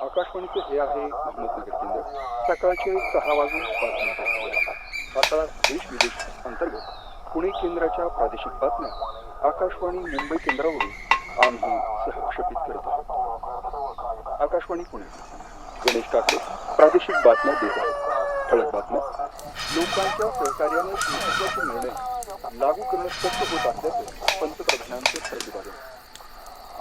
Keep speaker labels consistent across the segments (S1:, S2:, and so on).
S1: आकाशवाणीचे हे आहे अहमदनगर केंद्र. सकाळचे 6:05. आता देश विदेश अंतर्गत पुणे केंद्राच्या प्रादेशिक बातम्या आकाशवाणी मुंबई केंद्रावरून आम्ही सहक्षेपित करत आहोत. आकाशवाणी पुणे. गणेश काकडे प्रादेशिक बातम्या देत आहेत. ठळक बातम्या. लोकांच्या सहकार्याने महत्त्वाचे निर्णय लागू करणं शक्य होत असल्याचं पंतप्रधानांचं प्रतिपादन.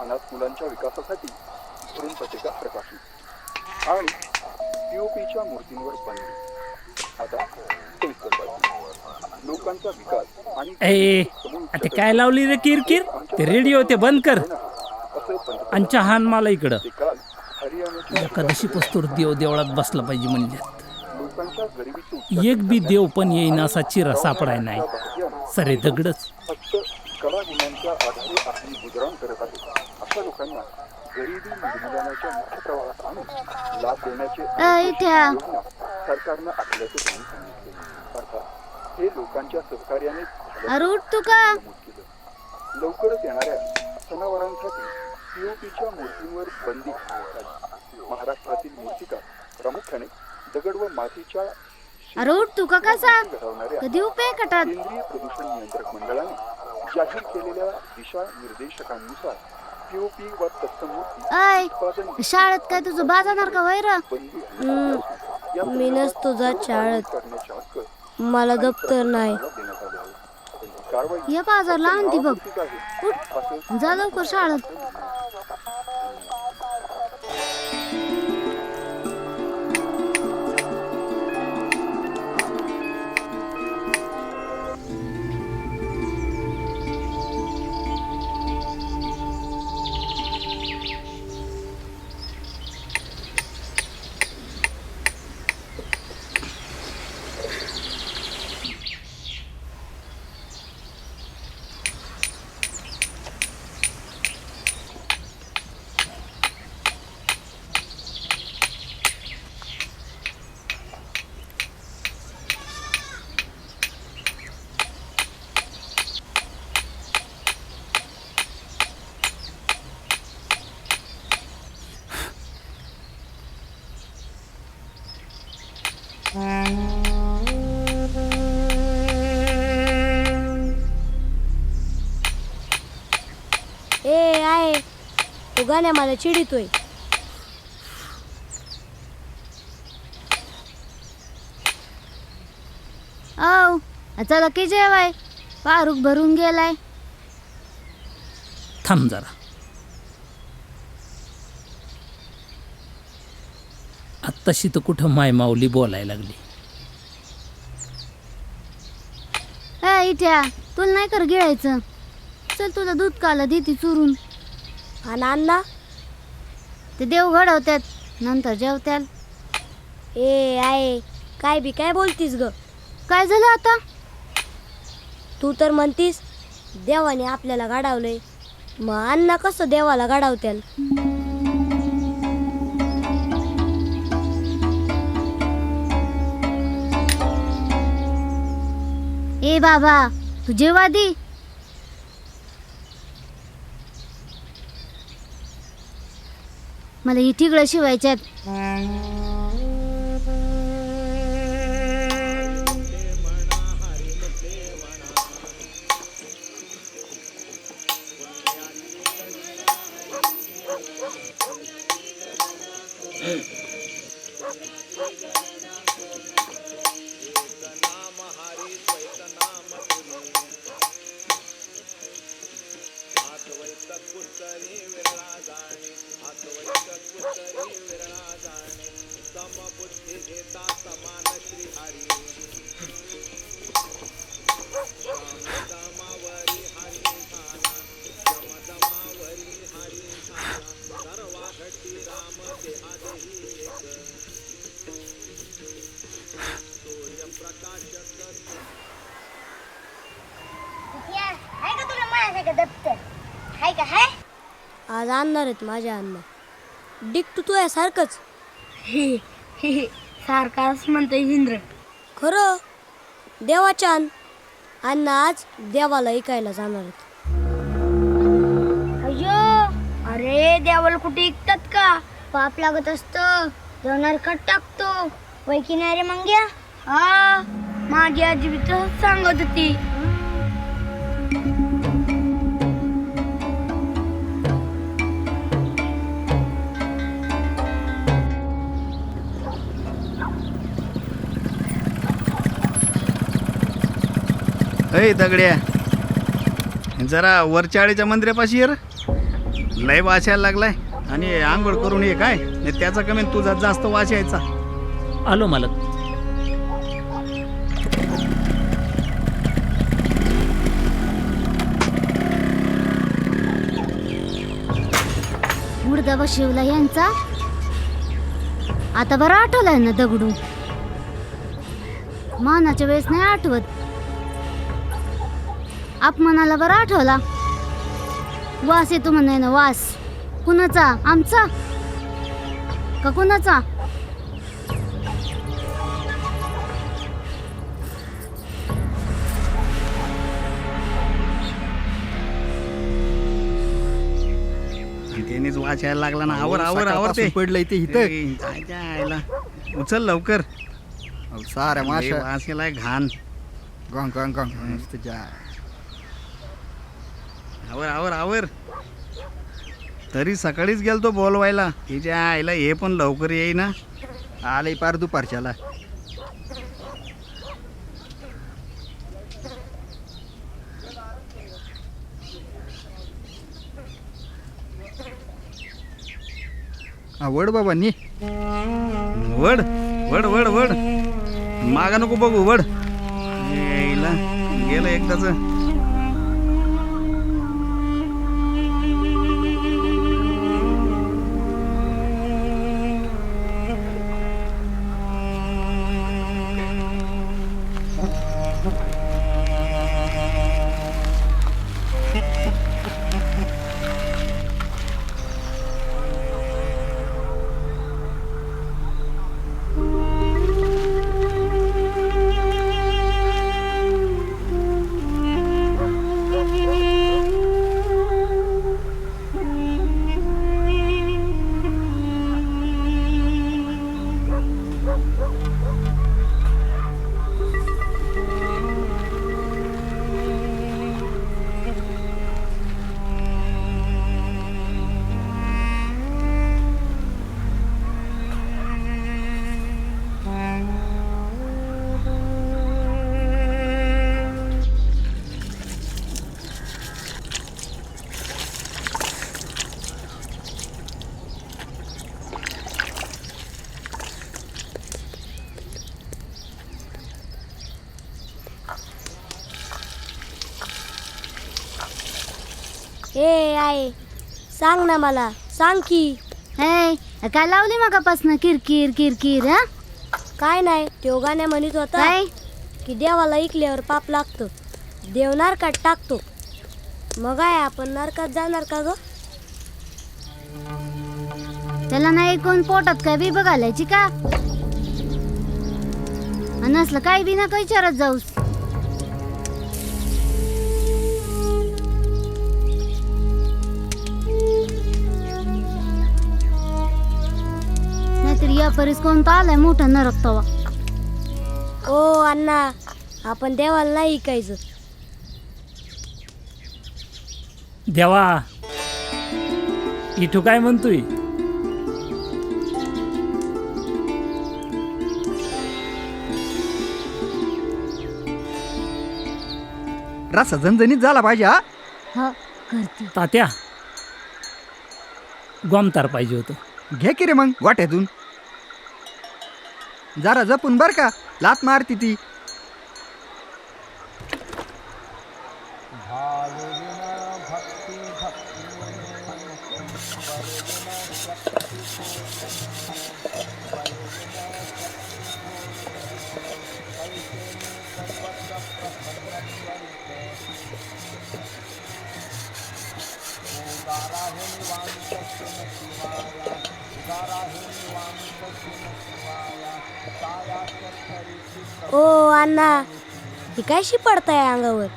S1: अनाथ मुलांच्या विकासासाठी धोरण पत्रिका प्रकाशित आणि पीओपीच्या मूर्तींवर बंदी. आता सविस्तर बातमी. लोकांचा विकास आणि
S2: ते काय लावली रे किरकिर? ते रेडिओ ते बंद कर आणि चहान मला इकडं. एकादशी पस्तूर देव देवळात बसला पाहिजे म्हणजे
S1: लोकांच्या गरिबीचे
S2: एक बी देव पण येईन असा चिरा सापडाय नाही. सरे दगडच.
S1: फक्त कला गुणांच्या आधारे आपली गुजराण करत आहेत अशा लोकांना गरिबी निर्मूलनाच्या मुख्य प्रवाहात आणून लाभ देण्याचे योजना सरकारनं आखल्याचं त्यांनी सांगितले. अर्थात हे लोकांच्या सहकार्याने लवकरच येणाऱ्या सणावारांसाठी पीओपीच्या मूर्तींवर बंदी घालण्यात आली. महाराष्ट्रातील मूर्तिकार प्रामुख्याने दगड व मातीच्या केंद्रीय प्रदूषण नियंत्रक मंडळाने जाहीर केलेल्या दिशा निर्देशकांनुसार पीओपी व तत्सम मूर्ती
S3: शाळेत काय तुझं बाजारणार का वैर?
S1: मी
S3: नसतो जात शाळेत. मला दप्तर नाही. या बाजारला आणती बघ. जा लवकर शाळेत. आहे तो गाण्या मला चिडितोय. चला की जेवाय. फारुक भरून गेलाय.
S2: थांब जरा. आत्ताशी तर कुठं माय माऊली बोलायला लागली.
S3: इथ्या तुला नाही कर गिळायचं. चल तुला दूध काला देते चुरून. आणि अण्णा ते देव घडवत्यात नंतर जेवत्याल. आहे काय बी काय बोलतीस ग? काय झालं आता? तू तर म्हणतीस देवाने आपल्याला घडवलंय, मग अण्णा कसं देवाला घडवत्याल? ए बाबा तू जेवा दे. मला ही ठिगळं शिवायच्यात. आज आणणार आहेत माझ्या अण्णा. डिक्टू तू आहे सारखंच.
S4: सारखाच म्हणतोय इंद्र.
S3: खरं देवाच्या अण्णा आज देवाला ऐकायला जाणार आहेत.
S4: अयो अरे देवाला कुठे ऐकतात का?
S3: पाप लागत असतं जेवणार कट टाकतो पैकी नाही रे मंग्या. हा माझी आजी बी तसंच सांगत होती.
S4: अय दगड्या, जरा वरचाळीच्या मंदिरापाशी ये रे. लय वाचायला लागलाय आणि आंघोळ करून ये काय नाही त्याचा कमी तुझा जास्त वास यायचा.
S2: आलो मालक.
S3: मुर्दा शिवला यांचा आता बरं आठवलाय ना दगडू. मानाच्या वेळेस नाही आठवत. अपमानाला बरं आठवला. वास येतो म्हणे ना वास. कुणाचा? आमचा का कुणाचा?
S4: त्यानेच वाचायला लागला ना. आवर आवर आवर ते
S5: पडलंय ते इथं.
S4: आयला उचल लवकर.
S5: साऱ्या
S4: लय
S5: माशा
S4: वास यायलाय घाण.
S5: गॉंग गॉंग गॉंग नुसतं जा.
S4: आवर आवर आवर. तरी सकाळीच गेलतो बोलवायला. हिच्या आईला हे पण लवकर येईना.
S5: आलंय पार दुपारच्याला. वड बाबा नी.
S4: वड वड वड वड मागा नको बघू वड. यायला गेलं एकदाच.
S3: ए आहे सांग ना मला. सांग की. हे काय लावली मगापासून किरकिर किरकिर? हा काय नाही. तो गाण्या म्हणत होता काय की देवाला ऐकल्यावर पाप लागतं. देव नरकात टाकतो. मग आहे आपण नरकात जाणार का ग? त्याला नाही कोण पोटात काय बी बघायची का? नसलं काय बी नका विचारत जाऊस. नाहीतर या परीस कोणता आलाय मोठा नरक तवा. ओ अण्णा आपण देवाला नाही ऐकायचं.
S2: देवा इथू काय म्हणतोय?
S5: रस्सा झणझणीत झाला पाहिजे. हा
S3: हो करते.
S2: तात्या गोमतार पाहिजे होतं.
S5: घे की रे मग वाट्यातून. जरा जपून बर का लात मारती ती.
S3: ओ अण्णा ही काय शिपडताय अंगावर?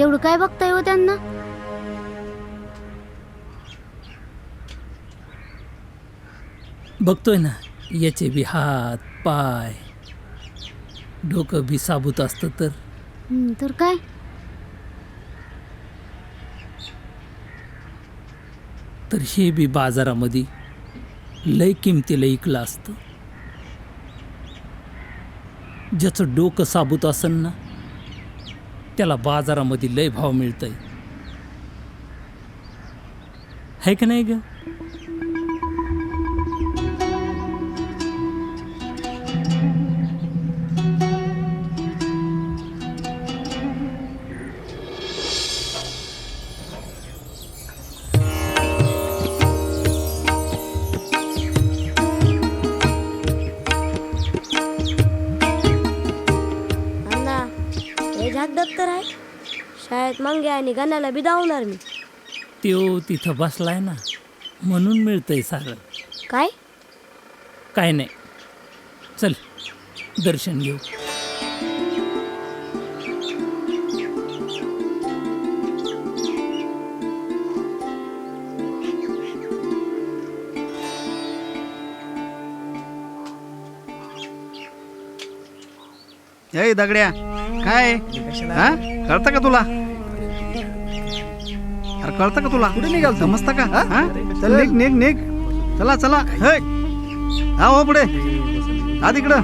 S3: एवढं काय बघताय हो त्यांना?
S2: बघतोय ना, याचे बी हात पाय डोकं बी साबूत असतं
S3: तर काय?
S2: तर हे बी बाजारामध्ये लय किमतीला इकलं असतं. ज्याचं डोकं साबूत असेल ना, त्याला बाजारामध्ये लय भाव मिळतंय. है का नाही ग?
S3: दप्तर आहे शाळेत मंगे आणि गणाला बिदावणार मी.
S2: त्यो तिथं बसलाय ना, म्हणून मिळतंय सारं.
S3: काय?
S2: काय नाही, चल दर्शन घेऊ.
S4: ए दगड्या, काय हा कळतं का तुला? अरे कळतं का तुला
S5: कुठे निघाल तू?
S4: समजतं का
S5: हा?
S4: हा? चल निघ निघ निघ चला चला हे हा हो पुढे हा तिकडं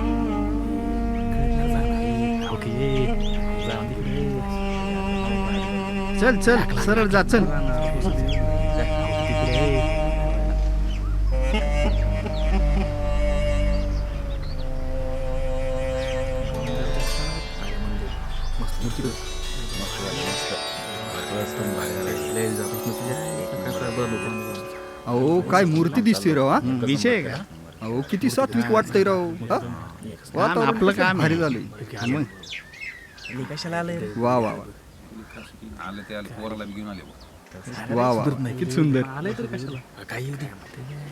S4: चल चल सरळ जा चल
S5: अहो काय मूर्ती दिसते राव हा
S4: विषय आहे का
S5: अहो किती सात्विक वाटतंय राव हा? वातावरण
S4: आपलं
S5: कसं
S4: काम
S5: भारी झालंय
S4: मग
S5: वा वा वा वा वा किती सुंदर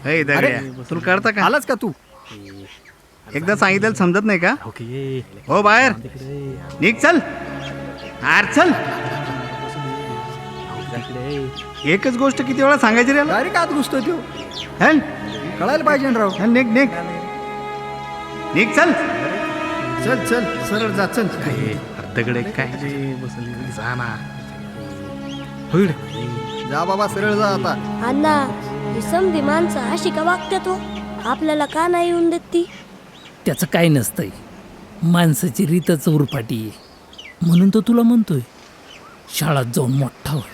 S4: हे दगड्या तुला कळतं का
S5: आलाच का तू
S4: एकदा सांगितलं समजत नाही का हो बाहेर निघ चल आर चल एकच गोष्ट किती वेळा सांगायची रे याला?
S5: डायरेक्ट आत घुसतोय तो
S4: हल
S5: कळायला पाहिजे ना राव
S4: हल निघ निघ निघ चल चल चल सरळ जा चल दगडे काय
S5: जा बाबा सरळ जा आता
S6: अण्णा ही समधी माणसं अशी का वागतात हो आपल्याला का नाही येऊन देत ती
S2: त्याचं काय नसतंय माणसाची रीतच उरफाटी आहे म्हणून तो तुला म्हणतोय शाळात जाऊन मोठा होय.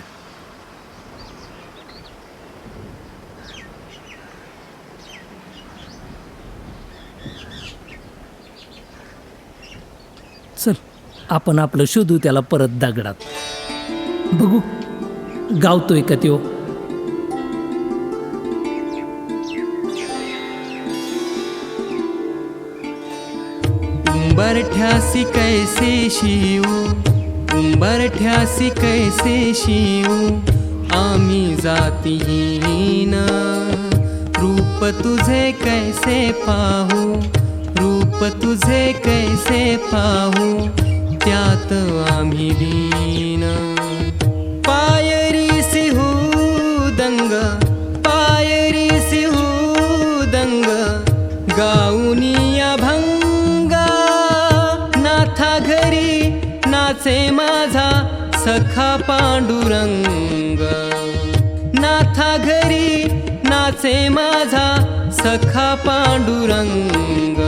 S2: चल आपण आपलं शोधू त्याला परत दगडात बघू गावतोय का त्यो
S7: उंबरठ्यासी कैसे शिवू उंबरठ्यासी कैसे शिवू आम्ही जातीहीन रूप तुझे कैसे पाहू रूप तुझे कैसे पाहू त्यात आम्ही लीन पायरी सिहू दंग पायरी सिहू दंग गाऊनिया भंग नाथा घरी नाचे माझा सखा पांडुरंग नाथा घरी नाचे माझा सखा पांडुरंग